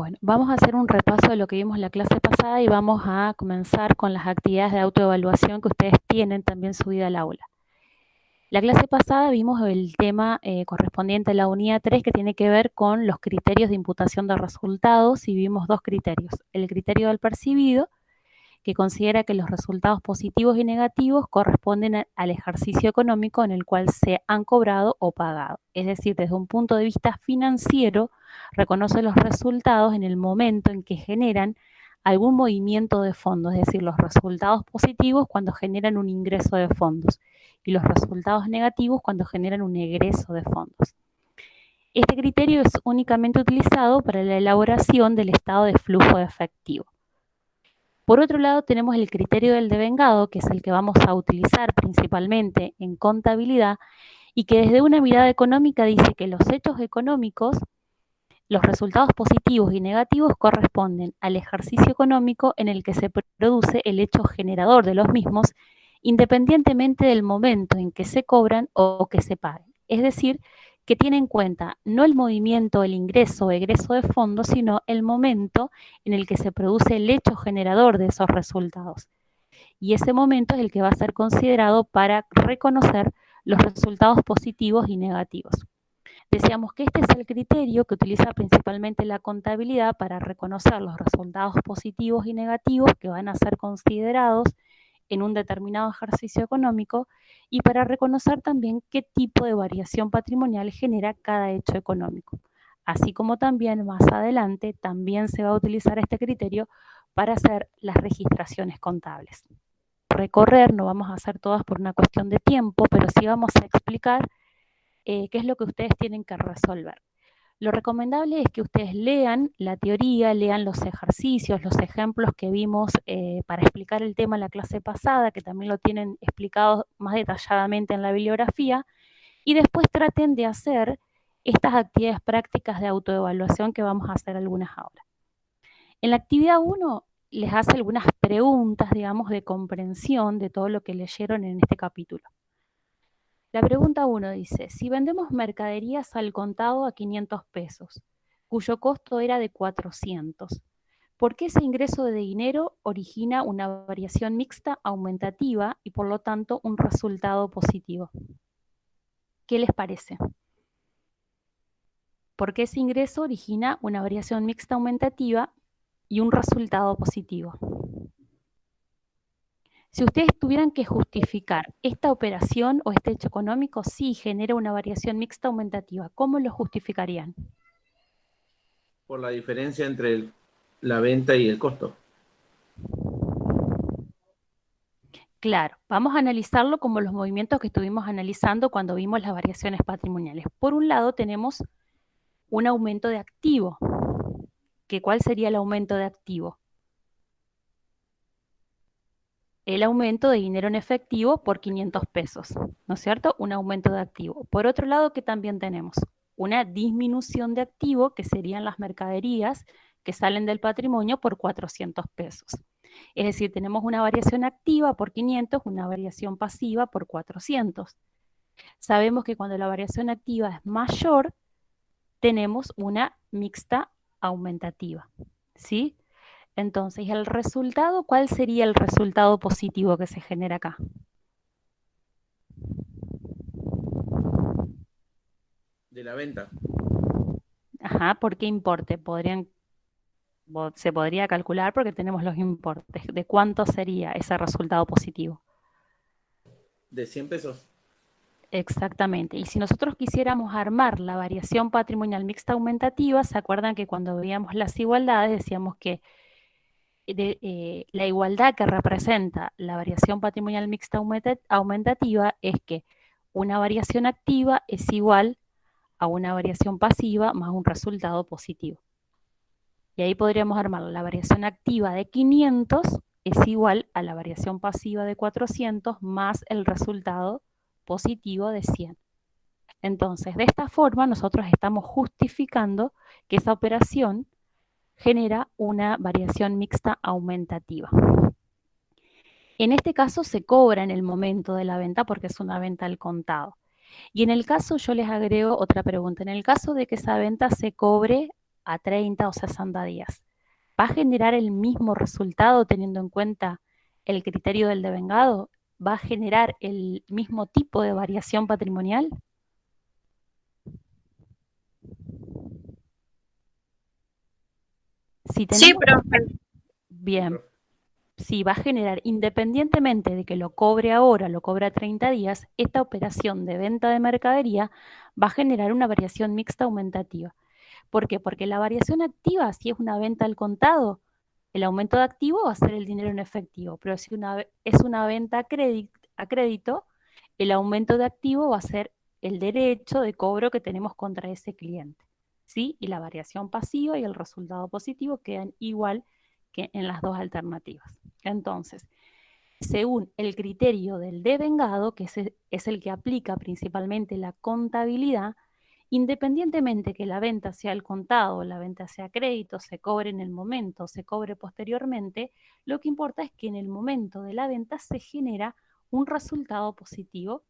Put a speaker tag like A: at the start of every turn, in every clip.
A: Bueno, vamos a hacer un repaso de lo que vimos la clase pasada y vamos a comenzar con las actividades de autoevaluación que ustedes tienen también subida al aula. La clase pasada vimos el tema correspondiente a la unidad 3 que tiene que ver con los criterios de imputación de resultados y vimos dos criterios. El criterio del percibido, que considera que los resultados positivos y negativos corresponden al ejercicio económico en el cual se han cobrado o pagado. Es decir, desde un punto de vista financiero, reconoce los resultados en el momento en que generan algún movimiento de fondos, es decir, los resultados positivos cuando generan un ingreso de fondos y los resultados negativos cuando generan un egreso de fondos. Este criterio es únicamente utilizado para la elaboración del estado de flujo de efectivo. Por otro lado, tenemos el criterio del devengado, que es el que vamos a utilizar principalmente en contabilidad y que desde una mirada económica dice que los hechos económicos, los resultados positivos y negativos corresponden al ejercicio económico en el que se produce el hecho generador de los mismos, independientemente del momento en que se cobran o que se paguen. Es decir, que tiene en cuenta no el movimiento, el ingreso o egreso de fondos, sino el momento en el que se produce el hecho generador de esos resultados. Y ese momento es el que va a ser considerado para reconocer los resultados positivos y negativos. Decíamos que este es el criterio que utiliza principalmente la contabilidad para reconocer los resultados positivos y negativos que van a ser considerados en un determinado ejercicio económico y para reconocer también qué tipo de variación patrimonial genera cada hecho económico. Así como también más adelante también se va a utilizar este criterio para hacer las registraciones contables. Recorrer, no vamos a hacer todas por una cuestión de tiempo, pero sí vamos a explicar qué es lo que ustedes tienen que resolver. Lo recomendable es que ustedes lean la teoría, lean los ejercicios, los ejemplos que vimos para explicar el tema en la clase pasada, que también lo tienen explicado más detalladamente en la bibliografía, y después traten de hacer estas actividades prácticas de autoevaluación que vamos a hacer algunas ahora. En la actividad 1 les hace algunas preguntas, digamos, de comprensión de todo lo que leyeron en este capítulo. La pregunta 1 dice, si vendemos mercaderías al contado a 500 pesos, cuyo costo era de 400, ¿por qué ese ingreso de dinero origina una variación mixta aumentativa y por lo tanto un resultado positivo? ¿Qué les parece? ¿Por qué ese ingreso origina una variación mixta aumentativa y un resultado positivo? Si ustedes tuvieran que justificar esta operación o este hecho económico, sí genera una variación mixta aumentativa, ¿cómo lo justificarían?
B: Por la diferencia entre la venta y el costo.
A: Claro, vamos a analizarlo como los movimientos que estuvimos analizando cuando vimos las variaciones patrimoniales. Por un lado tenemos un aumento de activo. ¿Cuál sería el aumento de activo? El aumento de dinero en efectivo por 500 pesos, ¿no es cierto? Un aumento de activo. Por otro lado, ¿qué también tenemos? Una disminución de activo, que serían las mercaderías que salen del patrimonio por 400 pesos. Es decir, tenemos una variación activa por 500, una variación pasiva por 400. Sabemos que cuando la variación activa es mayor, tenemos una mixta aumentativa, ¿sí? Entonces, ¿el resultado? ¿Cuál sería el resultado positivo que se genera acá?
B: De la venta.
A: Ajá, ¿por qué importe? Se podría calcular porque tenemos los importes. ¿De cuánto sería ese resultado positivo?
B: De 100 pesos.
A: Exactamente. Y si nosotros quisiéramos armar la variación patrimonial mixta aumentativa, ¿se acuerdan que cuando veíamos las igualdades decíamos que la igualdad que representa la variación patrimonial mixta aumentativa es que una variación activa es igual a una variación pasiva más un resultado positivo? Y ahí podríamos armar la variación activa de 500 es igual a la variación pasiva de 400 más el resultado positivo de 100. Entonces, de esta forma, nosotros estamos justificando que esa operación genera una variación mixta aumentativa. En este caso se cobra en el momento de la venta porque es una venta al contado. Y en el caso, yo les agrego otra pregunta, en el caso de que esa venta se cobre a 30 o 60 días. ¿Va a generar el mismo resultado teniendo en cuenta el criterio del devengado? ¿Va a generar el mismo tipo de variación patrimonial? Si
C: Sí,
A: tenemos...
C: profe.
A: Bien, si va a generar, independientemente de que lo cobre ahora, lo cobre a 30 días, esta operación de venta de mercadería va a generar una variación mixta aumentativa. ¿Por qué? Porque la variación activa, si es una venta al contado, el aumento de activo va a ser el dinero en efectivo, pero si es una venta a crédito, el aumento de activo va a ser el derecho de cobro que tenemos contra ese cliente. ¿Sí? Y la variación pasiva y el resultado positivo quedan igual que en las dos alternativas. Entonces, según el criterio del devengado, que es el que aplica principalmente la contabilidad, independientemente que la venta sea al contado o la venta sea a crédito, se cobre en el momento, se cobre posteriormente, lo que importa es que en el momento de la venta se genera un resultado positivo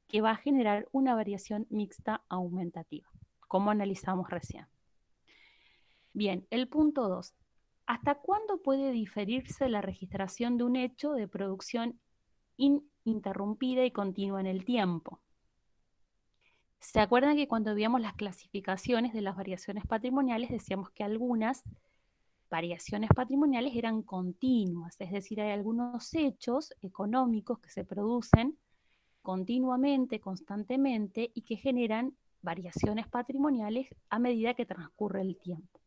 A: que va a generar una variación mixta aumentativa, como analizamos recién. Bien, el punto 2. ¿Hasta cuándo puede diferirse la registración de un hecho de producción ininterrumpida y continua en el tiempo? ¿Se acuerdan que cuando veíamos las clasificaciones de las variaciones patrimoniales decíamos que algunas variaciones patrimoniales eran continuas? Es decir, hay algunos hechos económicos que se producen continuamente, constantemente y que generan variaciones patrimoniales a medida que transcurre el tiempo.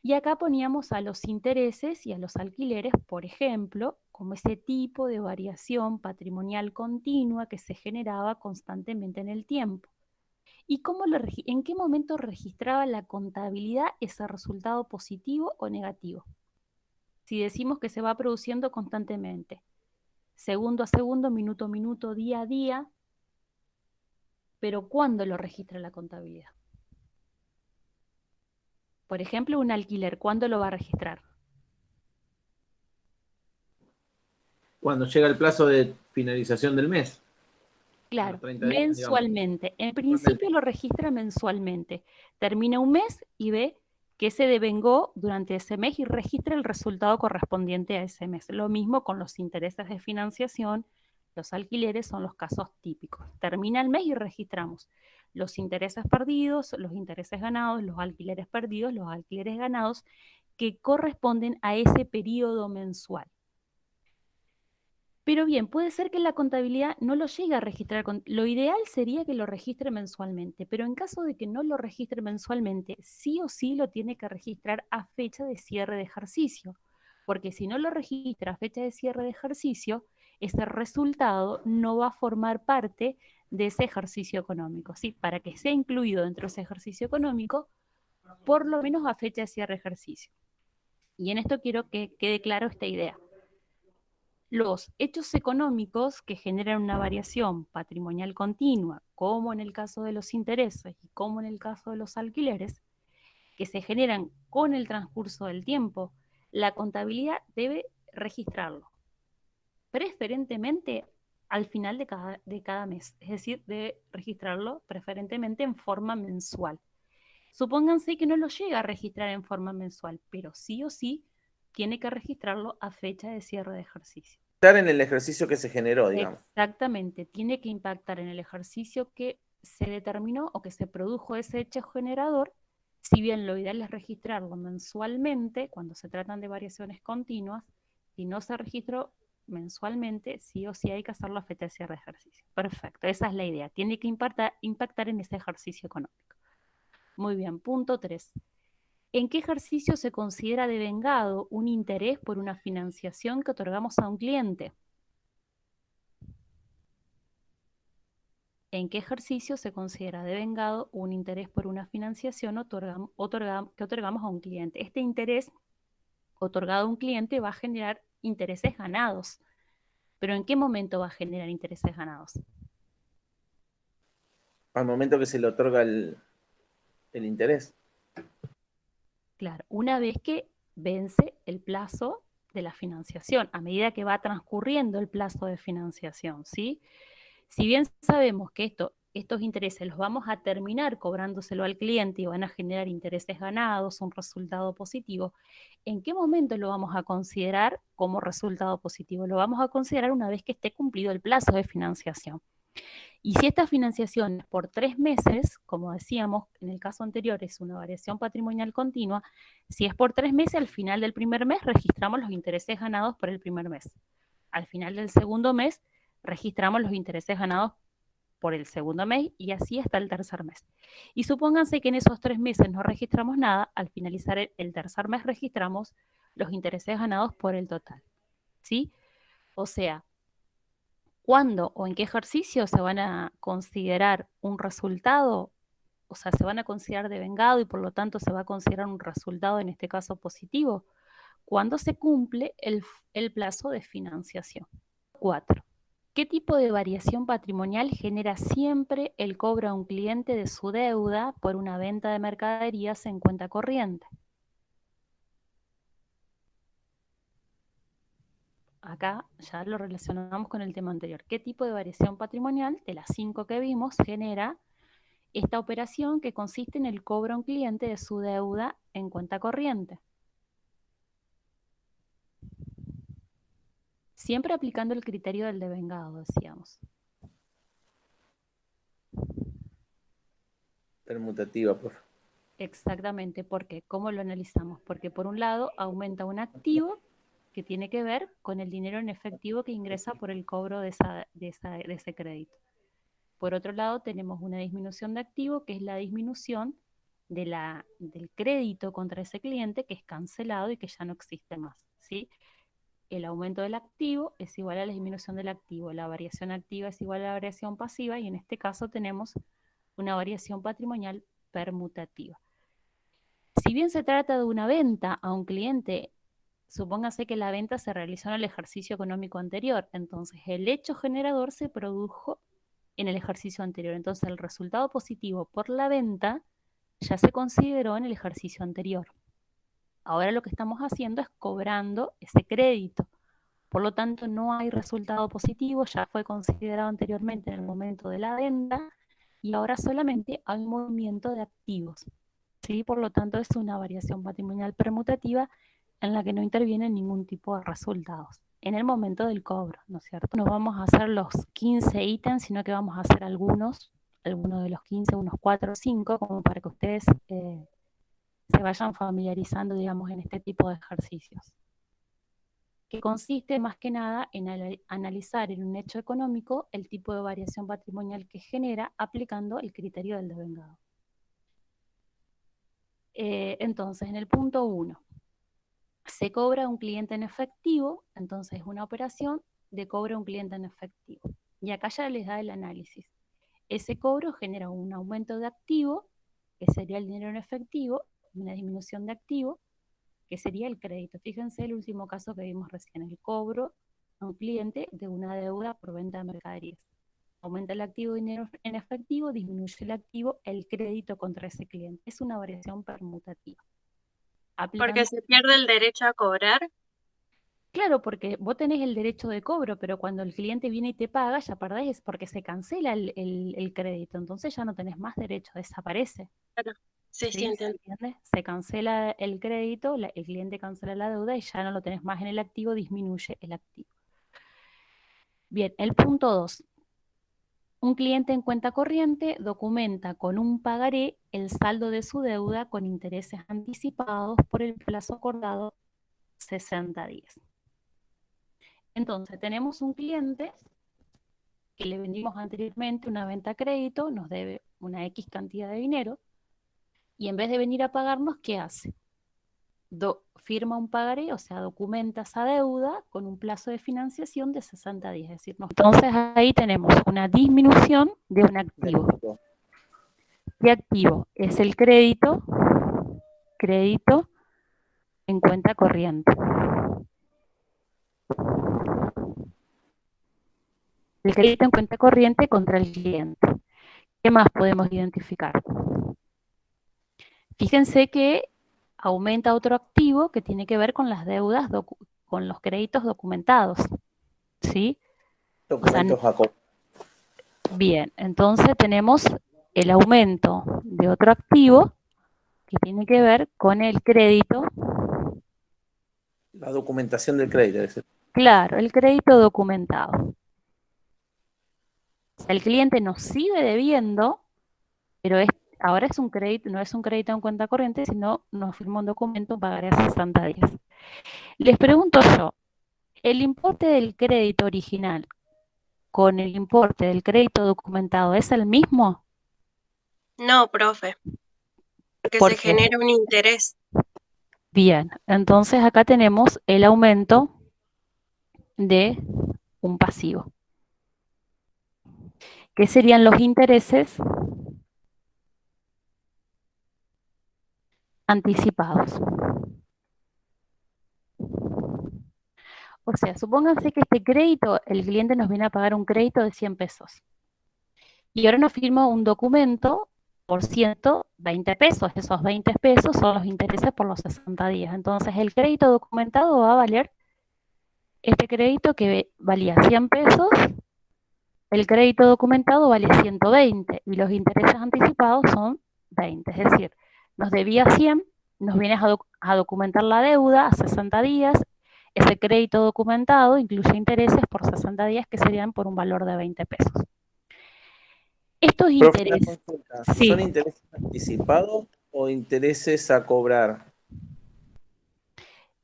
A: Y acá poníamos a los intereses y a los alquileres, por ejemplo, como ese tipo de variación patrimonial continua que se generaba constantemente en el tiempo. ¿Y en qué momento registraba la contabilidad ese resultado positivo o negativo? Si decimos que se va produciendo constantemente, segundo a segundo, minuto a minuto, día a día, pero ¿cuándo lo registra la contabilidad? Por ejemplo, un alquiler, ¿cuándo lo va a registrar?
B: Cuando llega el plazo de finalización del mes.
A: Claro,
B: 30 días, digamos.
A: mensualmente. En principio lo registra mensualmente. Termina un mes y ve que se devengó durante ese mes y registra el resultado correspondiente a ese mes. Lo mismo con los intereses de financiación, los alquileres son los casos típicos. Termina el mes y registramos los intereses perdidos, los intereses ganados, los alquileres perdidos, los alquileres ganados, que corresponden a ese periodo mensual. Pero bien, puede ser que la contabilidad no lo llegue a registrar. Lo ideal sería que lo registre mensualmente, pero en caso de que no lo registre mensualmente, sí o sí lo tiene que registrar a fecha de cierre de ejercicio, porque si no lo registra a fecha de cierre de ejercicio, ese resultado no va a formar parte de ese ejercicio económico, ¿sí? Para que sea incluido dentro de ese ejercicio económico, por lo menos a fecha de cierre de ejercicio. Y en esto quiero que quede claro esta idea. Los hechos económicos que generan una variación patrimonial continua, como en el caso de los intereses y como en el caso de los alquileres, que se generan con el transcurso del tiempo, la contabilidad debe registrarlo, preferentemente al final de cada mes, es decir, debe registrarlo preferentemente en forma mensual. Supónganse que no lo llega a registrar en forma mensual, pero sí o sí tiene que registrarlo a fecha de cierre de ejercicio.
B: En el ejercicio que se generó, digamos.
A: Exactamente, tiene que impactar en el ejercicio que se determinó o que se produjo ese hecho generador, si bien lo ideal es registrarlo mensualmente, cuando se tratan de variaciones continuas, si no se registró mensualmente, sí o sí hay que hacerlo a fecha de cierre de ejercicio. Perfecto, esa es la idea, tiene que impactar en ese ejercicio económico. Muy bien, punto 3. ¿En qué ejercicio se considera devengado un interés por una financiación que otorgamos a un cliente? ¿En qué ejercicio se considera devengado un interés por una financiación que otorgamos a un cliente? Este interés otorgado a un cliente va a generar intereses ganados. ¿Pero en qué momento va a generar intereses ganados?
B: Al momento que se le otorga el interés.
A: Claro, una vez que vence el plazo de la financiación, a medida que va transcurriendo el plazo de financiación, ¿sí? Si bien sabemos que esto estos intereses los vamos a terminar cobrándoselo al cliente y van a generar intereses ganados, un resultado positivo, ¿en qué momento lo vamos a considerar como resultado positivo? Lo vamos a considerar una vez que esté cumplido el plazo de financiación. Y si esta financiación es por 3 meses, como decíamos, en el caso anterior es una variación patrimonial continua, si es por 3 meses, al final del primer mes registramos los intereses ganados por el primer mes. Al final del segundo mes registramos los intereses ganados por el segundo mes y así hasta el tercer mes. Y supónganse que en esos 3 meses no registramos nada, al finalizar el tercer mes registramos los intereses ganados por el total. ¿Sí? O sea, ¿cuándo o en qué ejercicio se van a considerar un resultado? O sea, se van a considerar devengado y por lo tanto se va a considerar un resultado, en este caso positivo, cuando se cumple el plazo de financiación. 4. ¿Qué tipo de variación patrimonial genera siempre el cobro a un cliente de su deuda por una venta de mercaderías en cuenta corriente? Acá ya lo relacionamos con el tema anterior. ¿Qué tipo de variación patrimonial de las 5 que vimos genera esta operación que consiste en el cobro a un cliente de su deuda en cuenta corriente? Siempre aplicando el criterio del devengado, decíamos.
B: Permutativa, profe.
A: Exactamente, ¿por qué? ¿Cómo lo analizamos? Porque por un lado aumenta un activo que tiene que ver con el dinero en efectivo que ingresa por el cobro de ese crédito. Por otro lado, tenemos una disminución de activo, que es la disminución del crédito contra ese cliente que es cancelado y que ya no existe más, ¿sí? El aumento del activo es igual a la disminución del activo, la variación activa es igual a la variación pasiva y en este caso tenemos una variación patrimonial permutativa. Si bien se trata de una venta a un cliente, supóngase que la venta se realizó en el ejercicio económico anterior, entonces el hecho generador se produjo en el ejercicio anterior. Entonces el resultado positivo por la venta ya se consideró en el ejercicio anterior. Ahora lo que estamos haciendo es cobrando ese crédito. Por lo tanto, no hay resultado positivo, ya fue considerado anteriormente en el momento de la venta y ahora solamente hay un movimiento de activos. ¿Sí? Por lo tanto, es una variación patrimonial permutativa en la que no interviene ningún tipo de resultados en el momento del cobro, ¿no es cierto? No vamos a hacer los 15 ítems, sino que vamos a hacer algunos de los 15, unos 4 o 5, como para que ustedes se vayan familiarizando, digamos, en este tipo de ejercicios, que consiste más que nada en analizar en un hecho económico el tipo de variación patrimonial que genera aplicando el criterio del devengado. Entonces, en el punto 1, se cobra a un cliente en efectivo, entonces es una operación de cobro a un cliente en efectivo. Y acá ya les da el análisis. Ese cobro genera un aumento de activo, que sería el dinero en efectivo, y una disminución de activo, que sería el crédito. Fíjense el último caso que vimos recién, el cobro a un cliente de una deuda por venta de mercaderías. Aumenta el activo dinero en efectivo, disminuye el activo, el crédito contra ese cliente. Es una variación permutativa.
C: Porque
A: Aplicando,
C: se pierde el derecho a cobrar.
A: claro, porque vos tenés el derecho de cobro, pero cuando el cliente viene y te paga, ya perdés porque se cancela el crédito. Entonces ya no tenés más derecho, desaparece.
C: Claro. Sí, sí,
A: ¿Sí? ¿Se
C: entiendo.
A: entiende? Se cancela el crédito, el cliente cancela la deuda y ya no lo tenés más en el activo, disminuye el activo. Bien, el punto 2. Un cliente en cuenta corriente documenta con un pagaré el saldo de su deuda con intereses anticipados por el plazo acordado 60 días. Entonces, tenemos un cliente que le vendimos anteriormente una venta a crédito, nos debe una X cantidad de dinero y en vez de venir a pagarnos, ¿qué hace? Firma un pagaré, o sea, documenta esa deuda con un plazo de financiación de 60 días. Es decir, entonces ahí tenemos una disminución de un activo. ¿Qué activo? Es el crédito en cuenta corriente. El crédito en cuenta corriente contra el cliente. ¿Qué más podemos identificar? Fíjense que aumenta otro activo que tiene que ver con las deudas, con los créditos documentados. ¿Sí?
B: Documentos
A: Bien, entonces tenemos el aumento de otro activo que tiene que ver con el crédito.
B: La documentación del crédito.
A: Claro, el crédito documentado. O sea, el cliente nos sigue debiendo, pero ahora es un crédito, no es un crédito en cuenta corriente, sino nos firma un documento, un pagaré a 60 días. Les pregunto yo, ¿el importe del crédito original con el importe del crédito documentado es el mismo?
C: No, profe, porque se
A: Porque,
C: genera un interés.
A: bien, entonces acá tenemos el aumento de un pasivo. ¿Qué serían los intereses anticipados? O sea, supónganse que este crédito, el cliente nos viene a pagar un crédito de 100 pesos. Y ahora nos firma un documento por 120 pesos. Esos 20 pesos son los intereses por los 60 días. Entonces, el crédito documentado va a valer este crédito que valía 100 pesos, el crédito documentado vale 120 y los intereses anticipados son 20. Es decir, nos debía 100, nos vienes a documentar la deuda a 60 días. Ese crédito documentado incluye intereses por 60 días que serían por un valor de 20 pesos. Estos
B: Profe, una
A: intereses,
B: consulta.
A: sí,
B: ¿Son intereses anticipados o intereses a cobrar?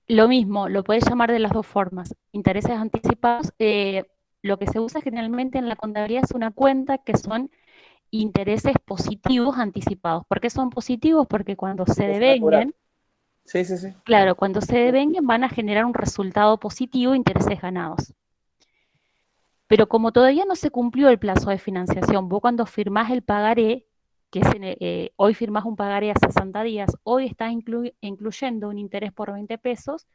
A: lo mismo, lo puedes llamar de las dos formas. Intereses anticipados, lo que se usa generalmente en la contabilidad es una cuenta que son intereses positivos anticipados. ¿Por qué son positivos? Porque cuando se
B: Empiezan a cobrar.
A: devenguen,
B: Sí, sí, sí.
A: claro, cuando se devenguen van a generar un resultado positivo, intereses ganados. Pero como todavía no se cumplió el plazo de financiación, vos cuando firmás el pagaré, que es hoy firmás un pagaré a 60 días, hoy estás incluyendo un interés por 20 pesos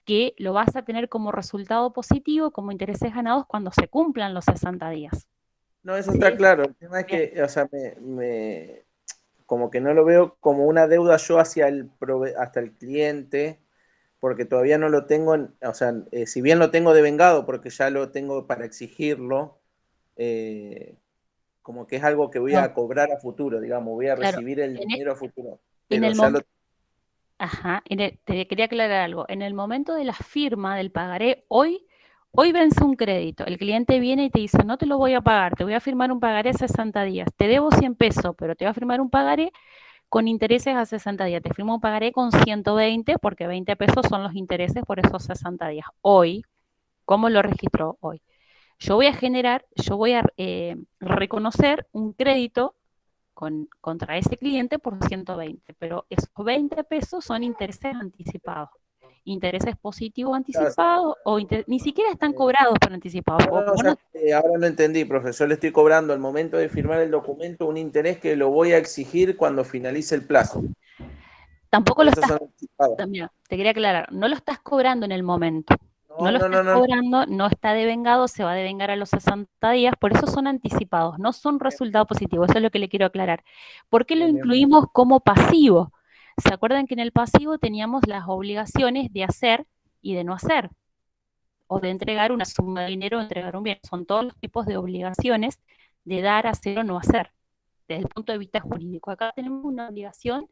A: que lo vas a tener como resultado positivo, como intereses ganados cuando se cumplan los 60 días.
B: No, eso
A: ¿Sí?
B: está claro. El tema es que, o sea, como que no lo veo como una deuda yo hacia hasta el cliente, porque todavía no lo tengo, o sea, si bien lo tengo devengado, porque ya lo tengo para exigirlo, como que es algo que voy
A: No,
B: a cobrar a futuro, digamos, voy a
A: claro,
B: recibir el dinero a futuro,
A: en
B: pero
A: el
B: ya lo...
A: Ajá, te quería aclarar algo. En el momento de la firma del pagaré, hoy vence un crédito. El cliente viene y te dice, no te lo voy a pagar, te voy a firmar un pagaré a 60 días. Te debo 100 pesos, pero te voy a firmar un pagaré con intereses a 60 días. Te firmo un pagaré con 120 porque 20 pesos son los intereses por esos 60 días. Hoy, ¿cómo lo registró hoy? Yo voy a reconocer un crédito contra ese cliente por 120, pero esos 20 pesos son intereses anticipados. Intereses positivos anticipados o ni siquiera están cobrados por anticipado.
B: No, ahora no entendí, profesor. Le estoy cobrando al momento de firmar el documento un interés que lo voy a exigir cuando finalice el plazo.
A: Tampoco
B: Por
A: lo
B: eso
A: estás,
B: son anticipados.
A: también, te quería aclarar, no lo estás cobrando en el momento. No lo estás
B: No.
A: cobrando, no está devengado, se va a devengar a los 60 días, por eso son anticipados, no son resultados positivos, eso es lo que le quiero aclarar. ¿Por qué lo
B: Bien.
A: incluimos como pasivo? ¿Se acuerdan que en el pasivo teníamos las obligaciones de hacer y de no hacer? O de entregar una suma de dinero o entregar un bien. Son todos los tipos de obligaciones de dar, hacer o no hacer, desde el punto de vista jurídico. Acá tenemos una obligación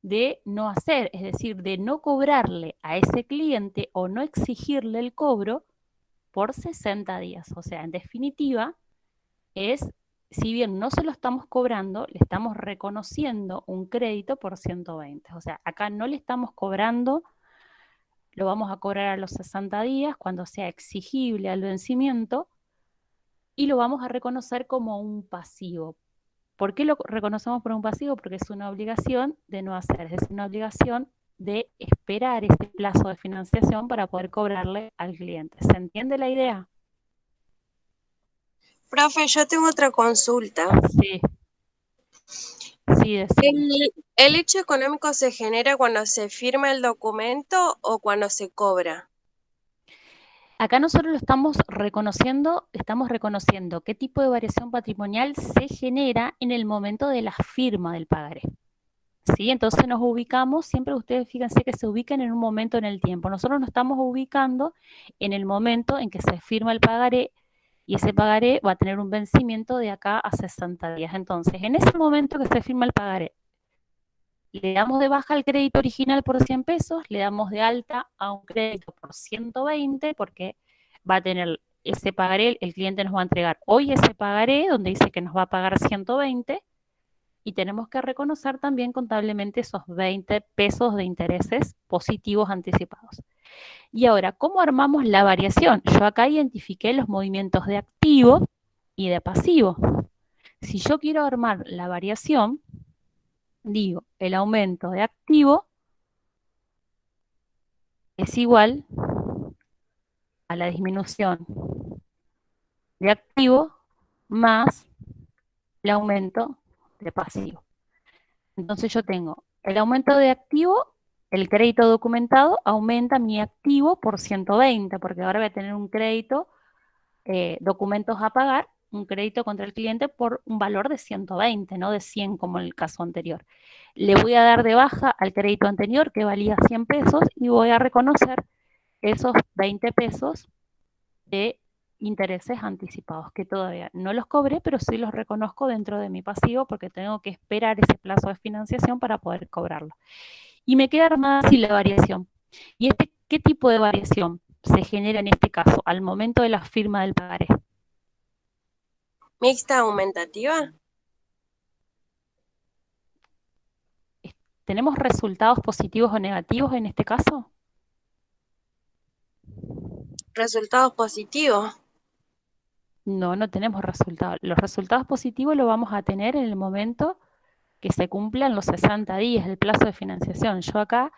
A: de no hacer, es decir, de no cobrarle a ese cliente o no exigirle el cobro por 60 días. O sea, en definitiva, si bien no se lo estamos cobrando, le estamos reconociendo un crédito por 120. O sea, acá no le estamos cobrando, lo vamos a cobrar a los 60 días cuando sea exigible al vencimiento y lo vamos a reconocer como un pasivo. ¿Por qué lo reconocemos por un pasivo? Porque es una obligación de no hacer, es decir, una obligación de esperar este plazo de financiación para poder cobrarle al cliente. ¿Se entiende la idea?
C: Profe, yo tengo otra consulta.
A: Sí. Sí,
C: ¿El hecho económico se genera cuando se firma el documento o cuando se cobra?
A: Acá nosotros lo estamos reconociendo qué tipo de variación patrimonial se genera en el momento de la firma del pagaré. ¿Sí? Entonces nos ubicamos, siempre ustedes fíjense que se ubican en un momento en el tiempo. Nosotros nos estamos ubicando en el momento en que se firma el pagaré y ese pagaré va a tener un vencimiento de acá a 60 días. Entonces, en ese momento que se firma el pagaré, le damos de baja al crédito original por 100 pesos, le damos de alta a un crédito por 120 porque va a tener ese pagaré, el cliente nos va a entregar hoy ese pagaré donde dice que nos va a pagar 120 y tenemos que reconocer también contablemente esos 20 pesos de intereses positivos anticipados. Y ahora, ¿cómo armamos la variación? Yo acá identifiqué los movimientos de activo y de pasivo. Si yo quiero armar la variación, digo, el aumento de activo es igual a la disminución de activo más el aumento de pasivo. Entonces yo tengo el aumento de activo, el crédito documentado aumenta mi activo por 120, porque ahora voy a tener un crédito, documentos a pagar, un crédito contra el cliente por un valor de 120, no de 100 como en el caso anterior. Le voy a dar de baja al crédito anterior que valía 100 pesos y voy a reconocer esos 20 pesos de intereses anticipados, que todavía no los cobré, pero sí los reconozco dentro de mi pasivo porque tengo que esperar ese plazo de financiación para poder cobrarlo. Y me queda armada así la variación. ¿Y qué tipo de variación se genera en este caso al momento de la firma del pagaré?
C: ¿Mixta aumentativa?
A: ¿Tenemos resultados positivos o negativos en este caso?
C: ¿Resultados positivos?
A: No, no tenemos resultados. Los resultados positivos los vamos a tener en el momento que se cumplan los 60 días del plazo de financiación. Yo acá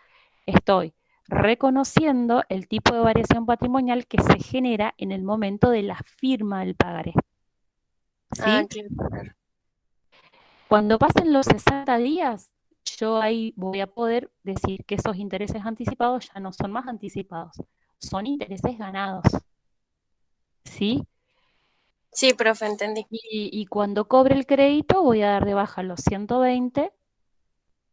A: estoy reconociendo el tipo de variación patrimonial que se genera en el momento de la firma del pagaré. ¿Sí?
C: Ah, claro.
A: Cuando pasen los 60 días, yo ahí voy a poder decir que esos intereses anticipados ya no son más anticipados, son intereses ganados. ¿Sí?
C: Sí, profe, entendí.
A: Y cuando cobre el crédito voy a dar de baja los 120,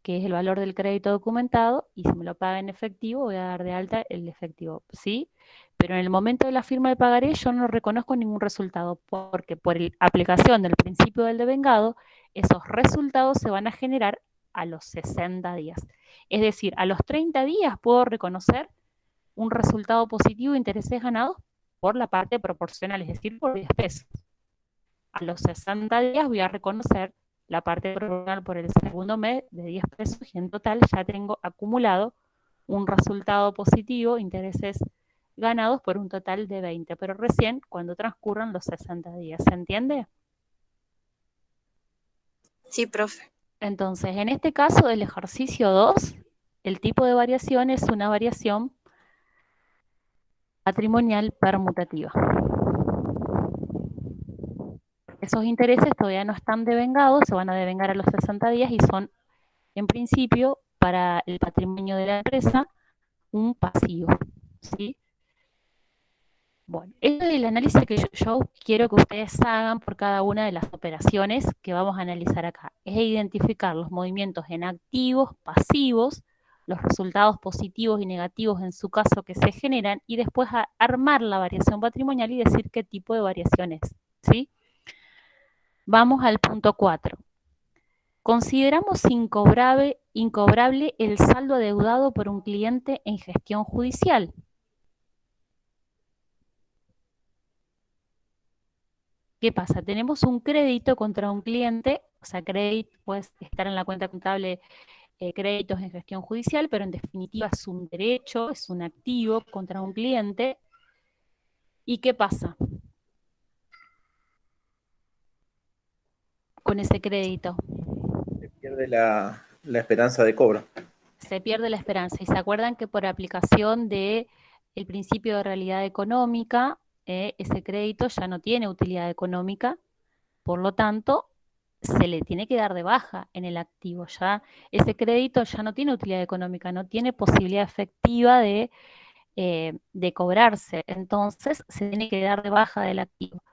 A: que es el valor del crédito documentado, y si me lo paga en efectivo, voy a dar de alta el efectivo, ¿sí? Pero en el momento de la firma del pagaré yo no reconozco ningún resultado, porque por aplicación del principio del devengado, esos resultados se van a generar a los 60 días. Es decir, a los 30 días puedo reconocer un resultado positivo de intereses ganados por la parte proporcional, es decir, por 10 pesos. A los 60 días voy a reconocer la parte proporcional por el segundo mes de 10 pesos y en total ya tengo acumulado un resultado positivo, intereses ganados por un total de 20, pero recién cuando transcurran los 60 días. ¿Se entiende?
C: Sí, profe.
A: Entonces, en este caso del ejercicio 2, el tipo de variación es una variación patrimonial permutativa. Esos intereses todavía no están devengados, se van a devengar a los 60 días y son, en principio, para el patrimonio de la empresa, un pasivo, ¿sí? Bueno, este es el análisis que yo quiero que ustedes hagan por cada una de las operaciones que vamos a analizar acá. Es identificar los movimientos en activos, pasivos, los resultados positivos y negativos en su caso que se generan y después armar la variación patrimonial y decir qué tipo de variación es, ¿sí? Vamos al punto 4. Consideramos incobrable el saldo adeudado por un cliente en gestión judicial. ¿Qué pasa? Tenemos un crédito contra un cliente, o sea, crédito puede estar en la cuenta contable, créditos en gestión judicial, pero en definitiva es un derecho, es un activo contra un cliente. ¿Y qué pasa con ese crédito?
B: Se pierde la esperanza de cobro.
A: Se pierde la esperanza. Y se acuerdan que por aplicación del principio de realidad económica, ese crédito ya no tiene utilidad económica, por lo tanto, se le tiene que dar de baja en el activo. Ya ese crédito ya no tiene utilidad económica, no tiene posibilidad efectiva de cobrarse. Entonces, se tiene que dar de baja del activo.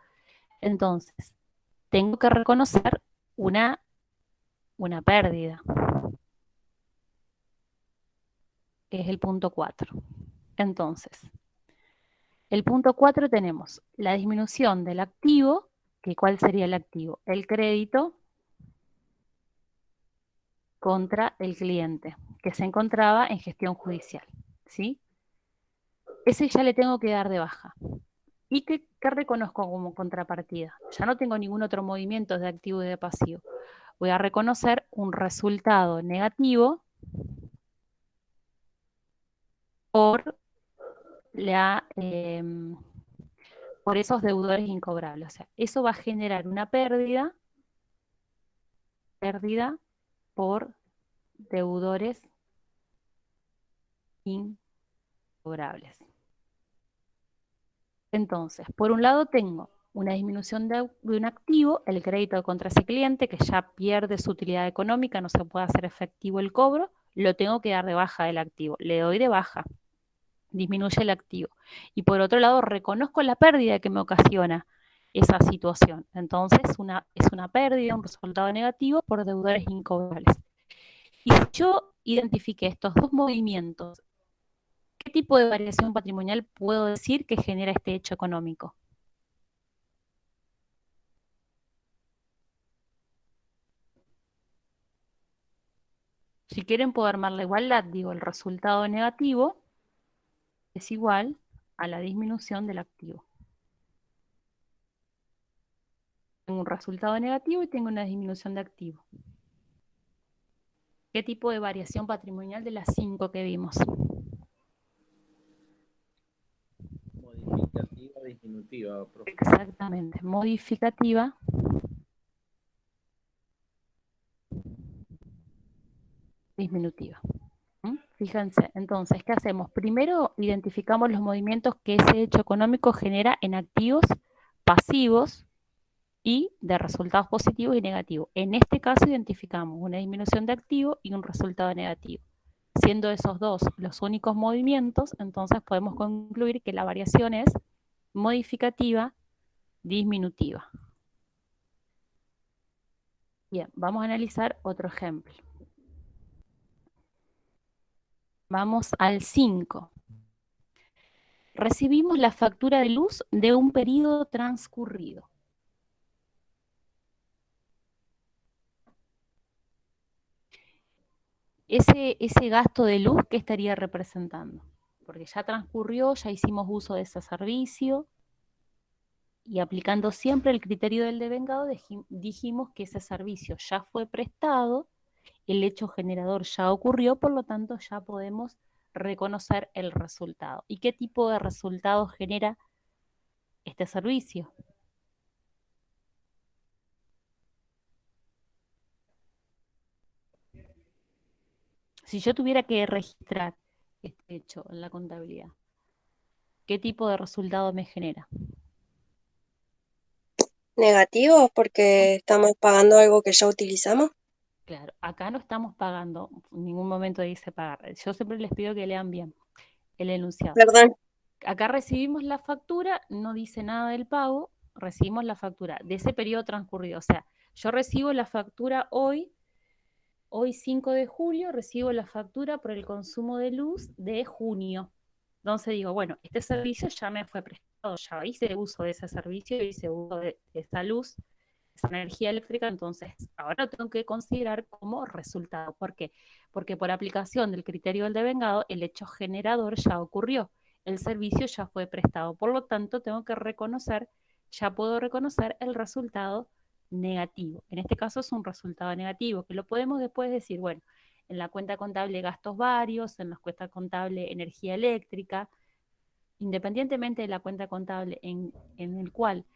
A: Entonces, tengo que reconocer una pérdida, que es el punto 4. Entonces, El punto 4 tenemos la disminución del activo, que ¿cuál sería el activo? El crédito contra el cliente, que se encontraba en gestión judicial, ¿sí? Ese ya le tengo que dar de baja. ¿Y qué reconozco como contrapartida? Ya no tengo ningún otro movimiento de activo y de pasivo. Voy a reconocer un resultado negativo por por esos deudores incobrables. O sea, eso va a generar una pérdida por deudores incobrables. Entonces, por un lado tengo una disminución de un activo, el crédito contra ese cliente, que ya pierde su utilidad económica, no se puede hacer efectivo el cobro, lo tengo que dar de baja del activo. Le doy de baja, disminuye el activo. Y por otro lado, reconozco la pérdida que me ocasiona esa situación. Entonces, es una pérdida, un resultado negativo por deudores incobrables. Y si yo identifiqué estos dos movimientos, ¿qué tipo de variación patrimonial puedo decir que genera este hecho económico? Si quieren puedo armar la igualdad, digo, el resultado negativo es igual a la disminución del activo. Tengo un resultado negativo y tengo una disminución de activo. ¿Qué tipo de variación patrimonial de las 5 que vimos?
B: Modificativa, disminutiva, profe.
A: Exactamente, modificativa, disminutiva. Fíjense, entonces, ¿qué hacemos? Primero identificamos los movimientos que ese hecho económico genera en activos pasivos y de resultados positivos y negativos. En este caso identificamos una disminución de activo y un resultado negativo. Siendo esos dos los únicos movimientos, entonces podemos concluir que la variación es modificativa, disminutiva. Bien, vamos a analizar otro ejemplo. Vamos al 5. Recibimos la factura de luz de un periodo transcurrido. Ese gasto de luz, ¿qué estaría representando? Porque ya transcurrió, ya hicimos uso de ese servicio y aplicando siempre el criterio del devengado dijimos que ese servicio ya fue prestado, el hecho generador ya ocurrió, por lo tanto ya podemos reconocer el resultado. ¿Y qué tipo de resultado genera este servicio? Si yo tuviera que registrar este hecho en la contabilidad, ¿qué tipo de resultado me genera?
C: Negativos porque estamos pagando algo que ya utilizamos.
A: Claro, acá no estamos pagando, en ningún momento dice pagar. Yo siempre les pido que lean bien el enunciado.
C: Perdón.
A: Acá recibimos la factura, no dice nada del pago, recibimos la factura de ese periodo transcurrido. O sea, yo recibo la factura hoy 5 de julio, recibo la factura por el consumo de luz de junio. Entonces digo, bueno, este servicio ya me fue prestado, ya hice uso de ese servicio, hice uso de esa luz, esa energía eléctrica, entonces ahora lo tengo que considerar como resultado. ¿Por qué? Porque por aplicación del criterio del devengado, el hecho generador ya ocurrió, el servicio ya fue prestado, por lo tanto tengo que reconocer, ya puedo reconocer el resultado negativo. En este caso es un resultado negativo, que lo podemos después decir, bueno, en la cuenta contable gastos varios, en la cuenta contable energía eléctrica, independientemente de la cuenta contable en el cual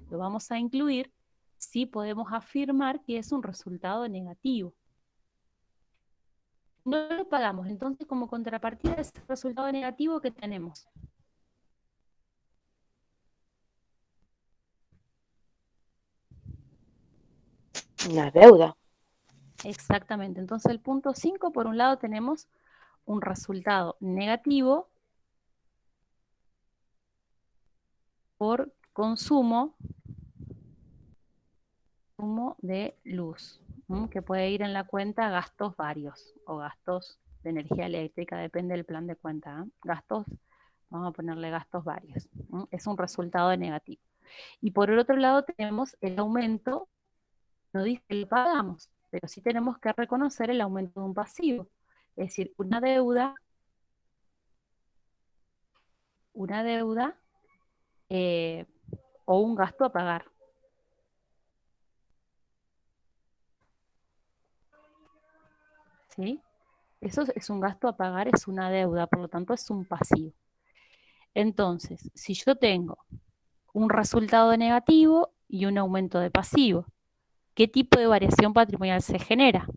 A: lo vamos a incluir, sí podemos afirmar que es un resultado negativo. No lo pagamos, entonces como contrapartida de ese resultado negativo que tenemos.
D: Una deuda.
A: Exactamente, entonces el punto 5, por un lado tenemos un resultado negativo por consumo de luz, que puede ir en la cuenta gastos varios o gastos de energía eléctrica, depende del plan de cuenta, gastos Vamos a ponerle gastos varios. Es un resultado negativo. Y por el otro lado tenemos el aumento, no dice que lo pagamos, pero sí tenemos que reconocer el aumento de un pasivo. Es decir, una deuda eh, o un gasto a pagar. ¿Sí? Eso es un gasto a pagar, es una deuda, por lo tanto es un pasivo. Entonces, si yo tengo un resultado negativo y un aumento de pasivo, ¿qué tipo de variación patrimonial se genera?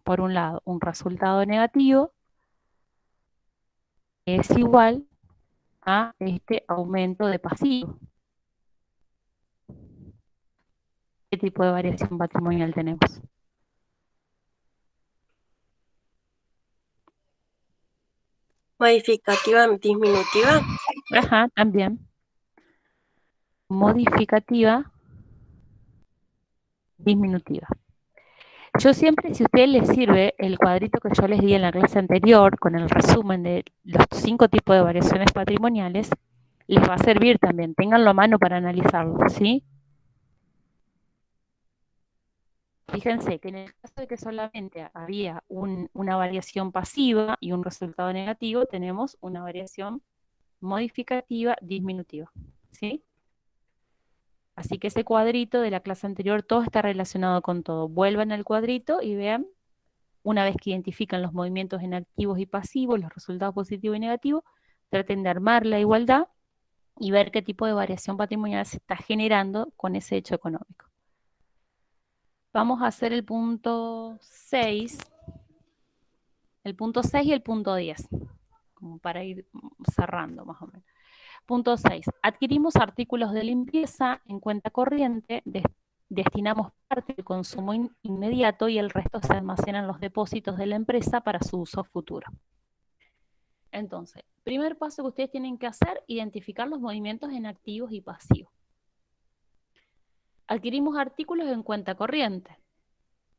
A: Por un lado, un resultado negativo es igual a este aumento de pasivo. ¿Qué tipo de variación patrimonial tenemos?
C: Modificativa disminutiva.
A: Ajá, también. Modificativa disminutiva. Yo siempre, si a ustedes les sirve el cuadrito que yo les di en la clase anterior, con el resumen de los 5 tipos de variaciones patrimoniales, les va a servir también. Ténganlo a mano para analizarlo, ¿sí? Fíjense que en el caso de que solamente había una variación pasiva y un resultado negativo, tenemos una variación modificativa disminutiva, ¿sí? Así que ese cuadrito de la clase anterior, todo está relacionado con todo. Vuelvan al cuadrito y vean, una vez que identifican los movimientos en activos y pasivos, los resultados positivos y negativos, traten de armar la igualdad y ver qué tipo de variación patrimonial se está generando con ese hecho económico. Vamos a hacer el punto 6. El punto 6 y el punto 10, como para ir cerrando más o menos. Punto 6. Adquirimos artículos de limpieza en cuenta corriente, destinamos parte del consumo inmediato y el resto se almacena en los depósitos de la empresa para su uso futuro. Entonces, primer paso que ustedes tienen que hacer, identificar los movimientos en activos y pasivos. Adquirimos artículos en cuenta corriente.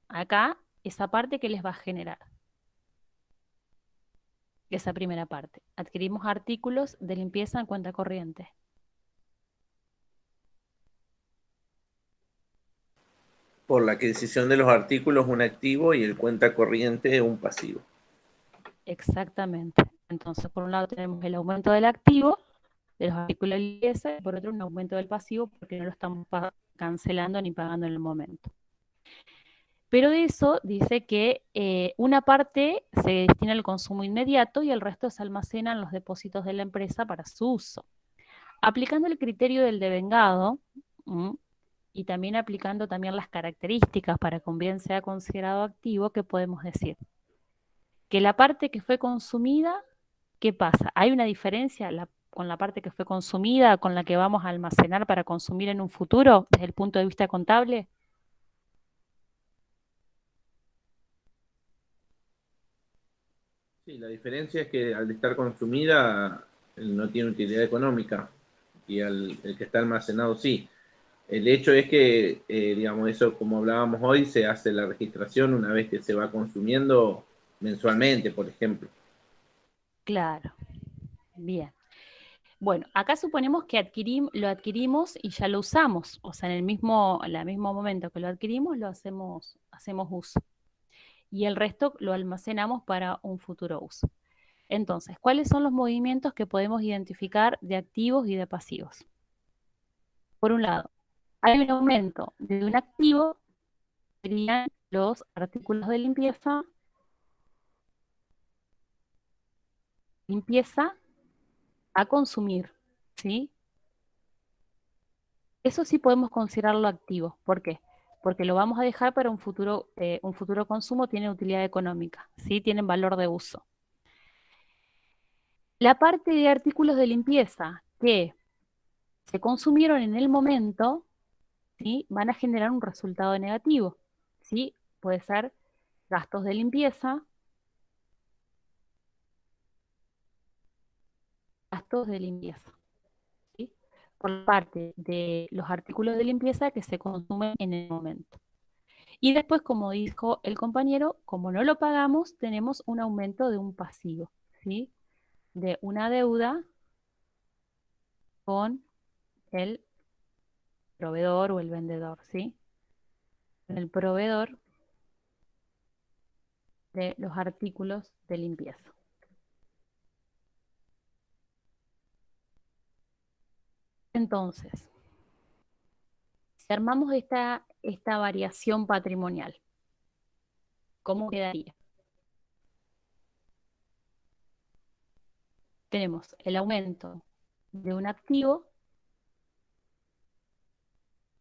A: Acá, esa parte que les va a generar. Esa primera parte. Adquirimos artículos de limpieza en cuenta corriente.
B: Por la adquisición de los artículos, un activo, y el cuenta corriente, un pasivo.
A: Exactamente. Entonces, por un lado tenemos el aumento del activo, de los artículos de limpieza, y por otro un aumento del pasivo porque no lo estamos cancelando ni pagando en el momento. Pero de eso dice que una parte se destina al consumo inmediato y el resto se almacena en los depósitos de la empresa para su uso. Aplicando el criterio del devengado, y también aplicando también las características para que un bien sea considerado activo, ¿qué podemos decir? Que la parte que fue consumida, ¿qué pasa? ¿Hay una diferencia con la parte que fue consumida, con la que vamos a almacenar para consumir en un futuro, desde el punto de vista contable?
B: Sí, la diferencia es que al estar consumida no tiene utilidad económica y el que está almacenado sí. El hecho es que, digamos, eso como hablábamos hoy, se hace la registración una vez que se va consumiendo mensualmente, por ejemplo.
A: Claro, bien. Bueno, acá suponemos que lo adquirimos y ya lo usamos, o sea, en el mismo momento que lo adquirimos, lo hacemos uso. Y el resto lo almacenamos para un futuro uso. Entonces, ¿cuáles son los movimientos que podemos identificar de activos y de pasivos? Por un lado, hay un aumento de un activo, serían los artículos de limpieza a consumir, ¿sí? Eso sí podemos considerarlo activo. ¿Por qué? Porque lo vamos a dejar para un futuro consumo, tiene utilidad económica, ¿sí? Tienen valor de uso. La parte de artículos de limpieza que se consumieron en el momento, ¿sí? Van a generar un resultado negativo, ¿sí? Puede ser gastos de limpieza, ¿sí? Por parte de los artículos de limpieza que se consumen en el momento. Y después, como dijo el compañero, como no lo pagamos, tenemos un aumento de un pasivo, ¿sí? de una deuda con el proveedor o el vendedor, ¿sí? El proveedor de los artículos de limpieza. Entonces, si armamos esta variación patrimonial, ¿cómo quedaría? Tenemos el aumento de un activo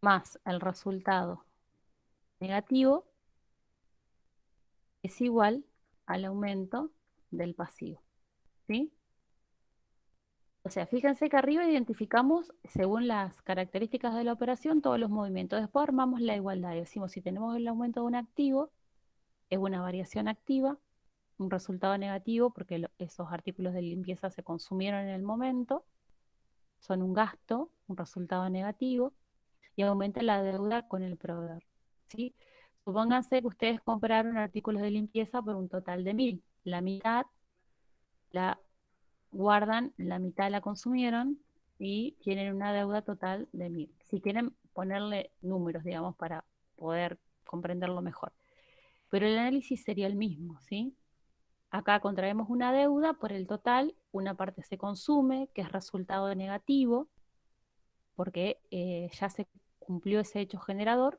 A: más el resultado negativo es igual al aumento del pasivo, ¿sí? O sea, fíjense que arriba identificamos, según las características de la operación, todos los movimientos. Después armamos la igualdad y decimos, si tenemos el aumento de un activo, es una variación activa, un resultado negativo, porque esos artículos de limpieza se consumieron en el momento, son un gasto, un resultado negativo, y aumenta la deuda con el proveedor, ¿sí? Supónganse que ustedes compraron artículos de limpieza por un total de 1000. La mitad la guardan, la mitad la consumieron y tienen una deuda total de 1000. Si quieren ponerle números, digamos, para poder comprenderlo mejor. Pero el análisis sería el mismo, ¿sí? Acá contraemos una deuda por el total, una parte se consume, que es resultado negativo, porque ya se cumplió ese hecho generador,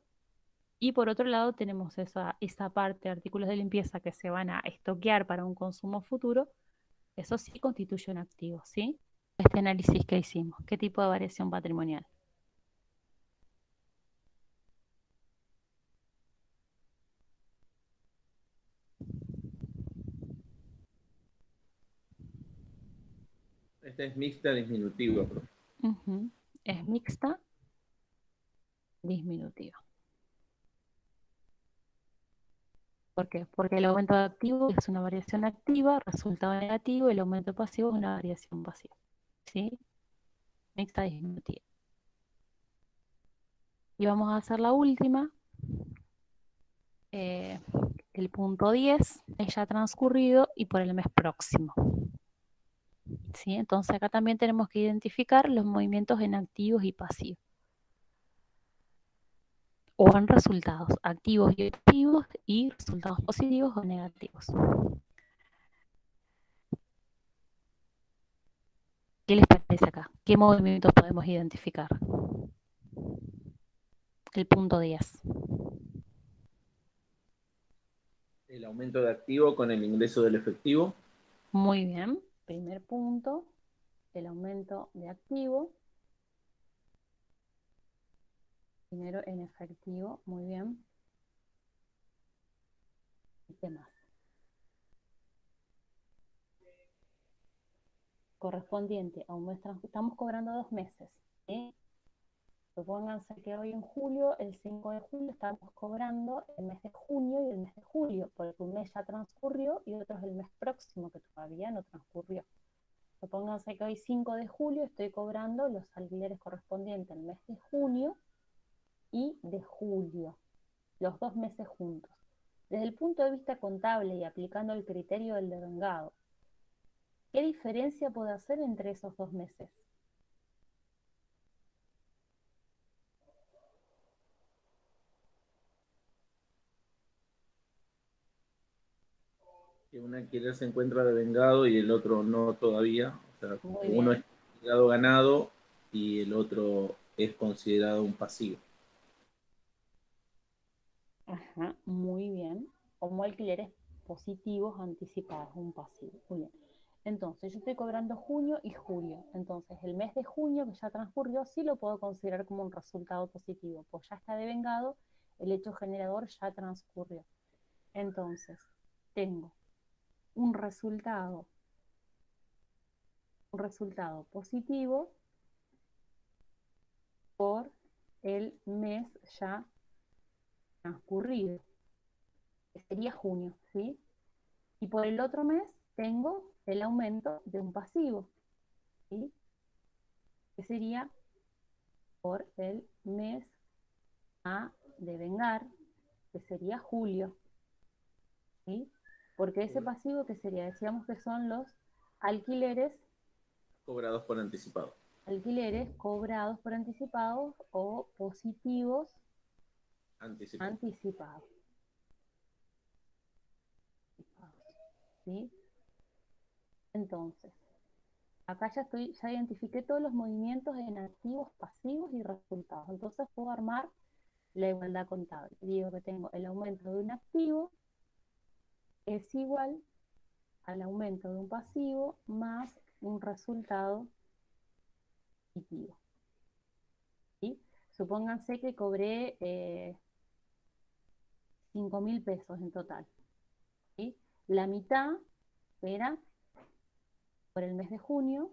A: y por otro lado tenemos esa parte de artículos de limpieza que se van a estoquear para un consumo futuro, eso sí constituye un activo, ¿sí? Este análisis que hicimos, ¿qué tipo de variación patrimonial?
B: Esta es mixta disminutiva, profe.
A: Es mixta disminutiva. ¿Por qué? Porque el aumento de activo es una variación activa, resultado negativo, y el aumento pasivo es una variación pasiva, ¿sí? Mixta disminutiva. Y vamos a hacer la última. El punto 10 es ya transcurrido y por el mes próximo, ¿sí? Entonces acá también tenemos que identificar los movimientos en activos y pasivos. O en resultados activos y activos y resultados positivos o negativos. ¿Qué les parece acá? ¿Qué movimientos podemos identificar? El punto 10.
B: El aumento de activo con el ingreso del efectivo.
A: Muy bien. Primer punto, el aumento de activo. Dinero en efectivo. Muy bien. ¿Qué más? Correspondiente a un mes, estamos cobrando 2 meses, ¿sí? Supónganse que hoy en julio, el 5 de julio, estamos cobrando el mes de junio y el mes de julio, porque un mes ya transcurrió y otro es el mes próximo, que todavía no transcurrió. Supónganse que hoy 5 de julio estoy cobrando los alquileres correspondientes al mes de junio y de julio, los 2 meses juntos. Desde el punto de vista contable y aplicando el criterio del devengado, ¿qué diferencia puede hacer entre esos 2 meses?
B: Que un alquiler se encuentra devengado y el otro no todavía. O sea,
A: Muy
B: uno
A: bien.
B: es considerado ganado y el otro es considerado un pasivo.
A: Ajá, muy bien. Como alquileres positivos anticipados, un pasivo. Muy bien. Entonces, yo estoy cobrando junio y julio. Entonces, el mes de junio que ya transcurrió, sí lo puedo considerar como un resultado positivo, pues ya está devengado, el hecho generador ya transcurrió. Entonces, tengo un resultado positivo por el mes ya transcurrido, que sería junio, ¿sí? Y por el otro mes tengo el aumento de un pasivo, ¿sí? Que sería por el mes a devengar, que sería julio, ¿sí? Porque ese pasivo, que sería, decíamos que son los alquileres
B: Cobrados por anticipado.
A: cobrados por anticipados o positivos
B: Anticipado.
A: anticipados. ¿Sí? Entonces, acá ya identifiqué todos los movimientos en activos, pasivos y resultados. Entonces puedo armar la igualdad contable. Digo que tengo el aumento de un activo es igual al aumento de un pasivo más un resultado positivo. ¿Sí? Supónganse que cobré 5.000 pesos en total. ¿Sí? La mitad era por el mes de junio,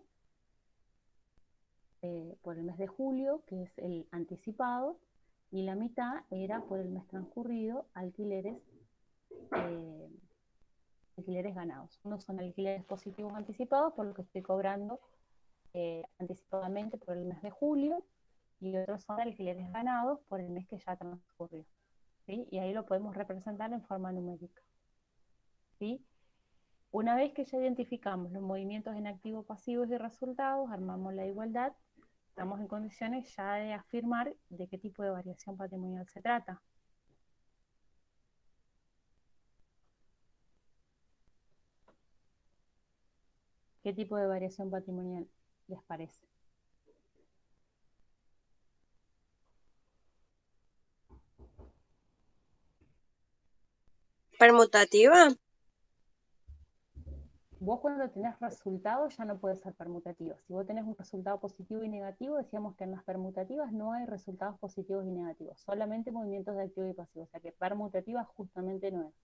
A: por el mes de julio, que es el anticipado, y la mitad era por el mes transcurrido, alquileres ganados. Unos son alquileres positivos anticipados, por lo que estoy cobrando anticipadamente por el mes de julio, y otros son alquileres ganados por el mes que ya transcurrió. ¿Sí? Y ahí lo podemos representar en forma numérica. ¿Sí? Una vez que ya identificamos los movimientos en activos, pasivos y resultados, armamos la igualdad, estamos en condiciones ya de afirmar de qué tipo de variación patrimonial se trata. ¿Qué tipo de variación patrimonial les parece?
C: ¿Permutativa?
A: Vos cuando tenés resultados ya no puede ser permutativo. Si vos tenés un resultado positivo y negativo, decíamos que en las permutativas no hay resultados positivos y negativos, solamente movimientos de activo y pasivo. O sea que permutativa justamente no es.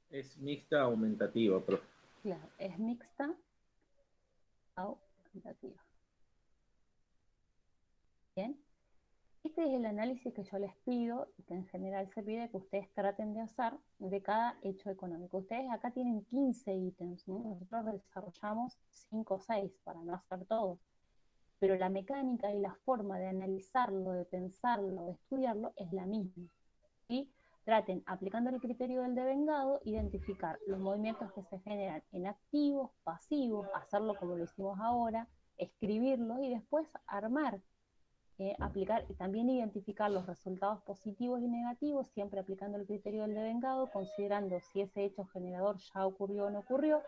B: Es mixta aumentativa, profe.
A: Claro, es mixta aumentativa. Bien. Este es el análisis que yo les pido y que en general se pide que ustedes traten de hacer de cada hecho económico. Ustedes acá tienen 15 ítems, ¿no? Nosotros desarrollamos 5 o 6 para no hacer todos. Pero la mecánica y la forma de analizarlo, de pensarlo, de estudiarlo es la misma. ¿Sí? Traten, aplicando el criterio del devengado, identificar los movimientos que se generan en activos, pasivos, hacerlo como lo hicimos ahora, escribirlo y después armar. Aplicar y también identificar los resultados positivos y negativos, siempre aplicando el criterio del devengado, considerando si ese hecho generador ya ocurrió o no ocurrió.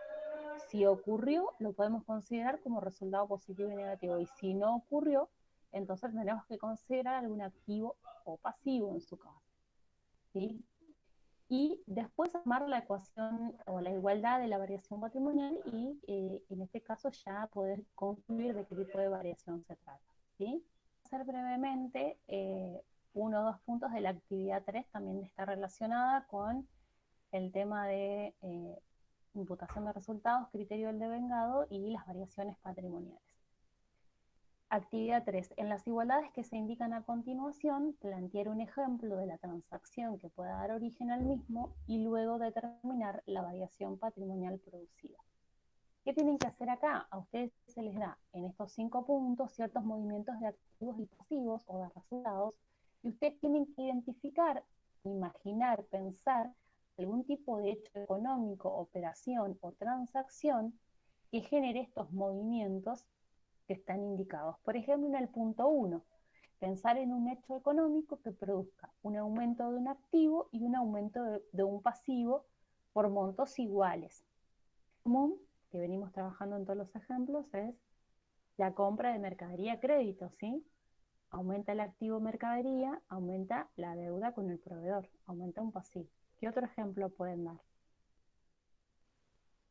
A: Si ocurrió, lo podemos considerar como resultado positivo y negativo, y si no ocurrió, entonces tenemos que considerar algún activo o pasivo en su caso. ¿Sí? Y después armar la ecuación o la igualdad de la variación patrimonial y en este caso ya poder concluir de qué tipo de variación se trata. ¿Sí? Hacer brevemente uno o dos puntos de la actividad 3 también está relacionada con el tema de imputación de resultados, criterio del devengado y las variaciones patrimoniales. Actividad 3. En las igualdades que se indican a continuación, plantear un ejemplo de la transacción que pueda dar origen al mismo y luego determinar la variación patrimonial producida. ¿Qué tienen que hacer acá? A ustedes se les da en estos 5 puntos ciertos movimientos de activos y pasivos o de resultados, y ustedes tienen que identificar, imaginar, pensar algún tipo de hecho económico, operación o transacción que genere estos movimientos que están indicados. Por ejemplo, en el punto 1, pensar en un hecho económico que produzca un aumento de un activo y un aumento de un pasivo por montos iguales. Común, que venimos trabajando en todos los ejemplos, es la compra de mercadería a crédito, ¿sí? Aumenta el activo mercadería, aumenta la deuda con el proveedor, aumenta un pasivo. ¿Qué otro ejemplo pueden dar?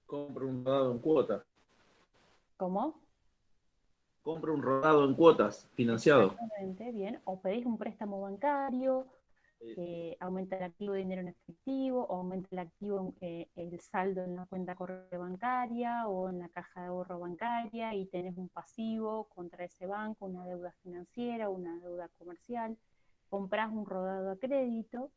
B: Compro un rodado en cuotas.
A: ¿Cómo?
B: Compro un rodado en cuotas, financiado.
A: Exactamente, bien. O pedís un préstamo bancario, aumenta el activo de dinero en efectivo, o aumenta el activo, el saldo en la cuenta corriente bancaria o en la caja de ahorro bancaria y tenés un pasivo contra ese banco, una deuda financiera, una deuda comercial. Comprás un rodado a crédito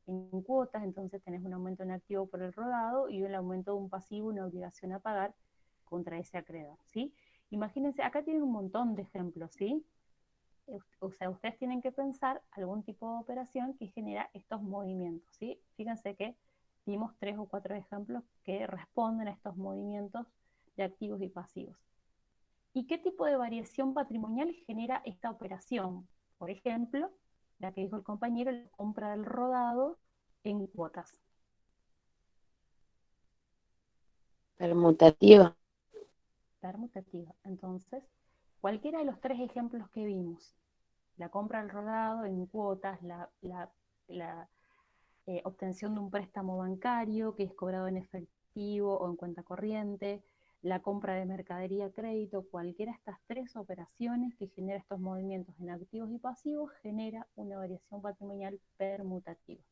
A: en cuotas, entonces tenés un aumento en activo por el rodado y un aumento de un pasivo, una obligación a pagar contra ese acreedor, ¿sí? Imagínense, acá tienen un montón de ejemplos, ¿sí? O sea, ustedes tienen que pensar algún tipo de operación que genera estos movimientos, ¿sí? Fíjense que Dimos 3 o 4 ejemplos que responden a estos movimientos de activos y pasivos. ¿Y qué tipo de variación patrimonial genera esta operación? Por ejemplo, la que dijo el compañero, la compra del rodado en cuotas.
D: Permutativa.
A: Permutativa. Entonces, cualquiera de los 3 ejemplos que vimos, la compra del rodado en cuotas, la obtención de un préstamo bancario que es cobrado en efectivo o en cuenta corriente, la compra de mercadería a crédito, cualquiera de estas 3 operaciones que genera estos movimientos en activos y pasivos genera una variación patrimonial permutativa.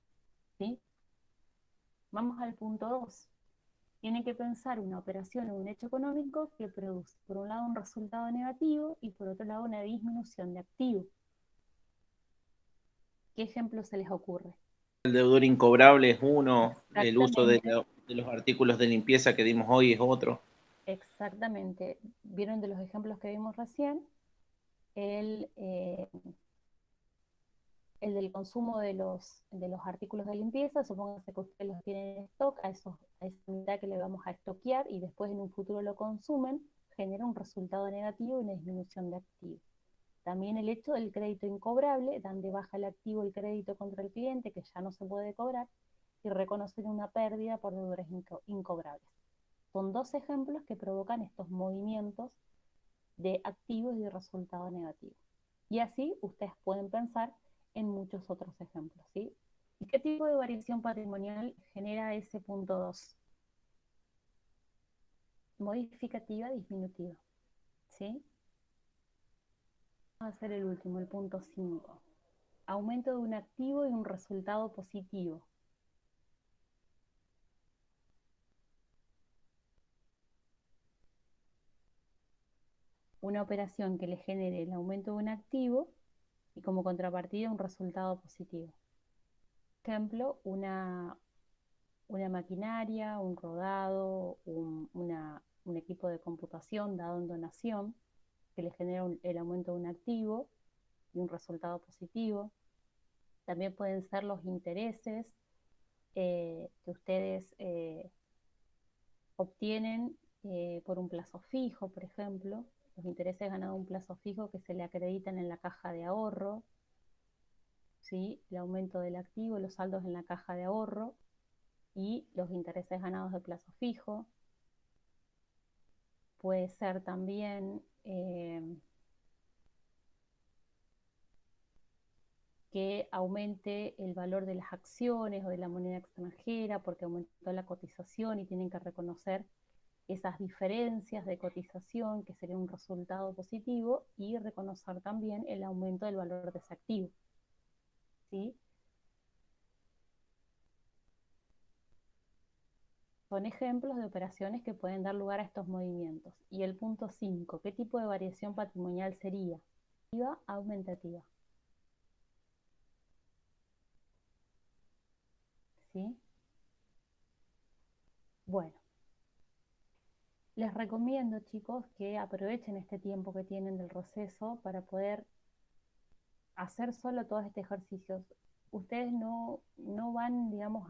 A: ¿Sí? Vamos al punto 2. Tienen que pensar una operación o un hecho económico que produce, por un lado, un resultado negativo y por otro lado, una disminución de activo. ¿Qué ejemplo se les ocurre?
B: El deudor incobrable es uno, el uso de
A: Exactamente.
B: los artículos de limpieza que dimos hoy es otro.
A: Exactamente. ¿Vieron de los ejemplos que vimos recién? El del consumo de los artículos de limpieza, supóngase que ustedes los tienen en stock, a esa unidad que le vamos a estoquear y después en un futuro lo consumen, genera un resultado negativo y una disminución de activo. También el hecho del crédito incobrable, dan de baja el activo el crédito contra el cliente que ya no se puede cobrar y reconocen una pérdida por deudores incobrables. Son 2 ejemplos que provocan estos movimientos de activos y de resultado negativo. Y así ustedes pueden pensar en muchos otros ejemplos, ¿sí? ¿Y qué tipo de variación patrimonial genera ese punto 2? Modificativa, disminutiva, ¿sí? Vamos a hacer el último, el punto 5. Aumento de un activo y un resultado positivo. Una operación que le genere el aumento de un activo y como contrapartida un resultado positivo. Por ejemplo, una maquinaria, un rodado, un equipo de computación dado en donación que le genera el aumento de un activo y un resultado positivo. También pueden ser los intereses que ustedes obtienen por un plazo fijo, por ejemplo, los intereses ganados a un plazo fijo que se le acreditan en la caja de ahorro, ¿sí? El aumento del activo, los saldos en la caja de ahorro y los intereses ganados de plazo fijo. Puede ser también que aumente el valor de las acciones o de la moneda extranjera porque aumentó la cotización y tienen que reconocer esas diferencias de cotización que sería un resultado positivo y reconocer también el aumento del valor de ese activo. ¿Sí? Son ejemplos de operaciones que pueden dar lugar a estos movimientos. Y el punto 5, ¿qué tipo de variación patrimonial sería? Aumentativa. ¿Sí? Bueno, les recomiendo, chicos, que aprovechen este tiempo que tienen del receso para poder hacer solo todos estos ejercicios. Ustedes no van, digamos,